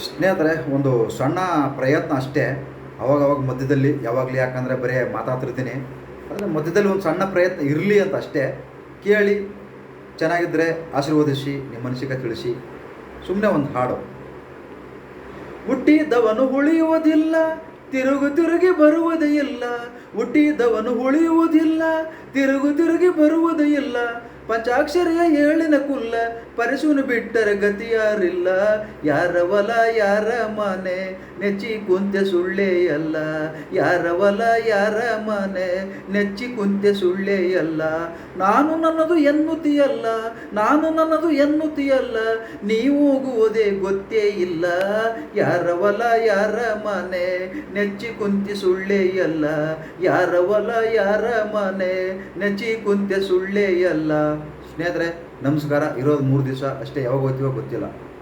ಸ್ನೇಹಿತರೆ, ಒಂದು ಸಣ್ಣ ಪ್ರಯತ್ನ ಅಷ್ಟೇ. ಅವಾಗವಾಗ ಮಧ್ಯದಲ್ಲಿ ಯಾವಾಗಲೂ, ಯಾಕಂದರೆ ಬರೀ ಮಾತಾಡ್ತಿರ್ತೀನಿ, ಆದರೆ ಮಧ್ಯದಲ್ಲಿ ಒಂದು ಸಣ್ಣ ಪ್ರಯತ್ನ ಇರಲಿ ಅಂತ ಅಷ್ಟೇ. ಕೇಳಿ, ಚೆನ್ನಾಗಿದ್ದರೆ ಆಶೀರ್ವದಿಸಿ, ನಿಮ್ಮ ಮನಸ್ಸಿಗೆ ತಿಳಿಸಿ. ಸುಮ್ಮನೆ ಒಂದು ಹಾಡು. ಹುಟ್ಟಿದವನು ಉಳಿಯುವುದಿಲ್ಲ, ತಿರುಗಿ ಬರುವುದೇ ಇಲ್ಲ. ಹುಟ್ಟಿದವನು ಉಳಿಯುವುದಿಲ್ಲ, ತಿರುಗಿ ಬರುವುದೇ ಇಲ್ಲ. ಪಂಚಾಕ್ಷರಿಯ ಏಳಿನ ಕುಲ್ಲ, ಪರಿಸುನು ಬಿಟ್ಟರೆ ಗತಿಯಾರಿಲ್ಲ. ಯಾರ ಹೊಲ ಯಾರ ಮನೆ, ನೆಚ್ಚಿ ಕುಂತೆ ಸುಳ್ಳೆಯಲ್ಲ. ಯಾರ ಹೊಲ ಯಾರ ಮನೆ, ನೆಚ್ಚಿ ಕುಂತೆ ಸುಳ್ಳೆಯಲ್ಲ. ನಾನು ನನ್ನದು ಎನ್ನುತ್ತೀಯಲ್ಲ, ನಾನು ನನ್ನದು ಎನ್ನುತ್ತೀಯಲ್ಲ. ನೀವು ಹೋಗುವುದೇ ಗೊತ್ತೇ ಇಲ್ಲ. ಯಾರ ಹೊಲ ಯಾರ ಮನೆ, ನೆಚ್ಚಿ ಕುಂತಿ ಸುಳ್ಳೆಯಲ್ಲ. ಯಾರ ಹೊಲ ಯಾರ ಮನೆ, ನೆಚ್ಚಿ ಕುಂತೆ ಸುಳ್ಳೆಯಲ್ಲ. ಸ್ನೇಹಿತರೆ, ನಮಸ್ಕಾರ. ಇರೋದು 3 ದಿವಸ ಅಷ್ಟೇ, ಯಾವಾಗ ಹೋಗ್ತೀವೋ ಗೊತ್ತಿಲ್ಲ.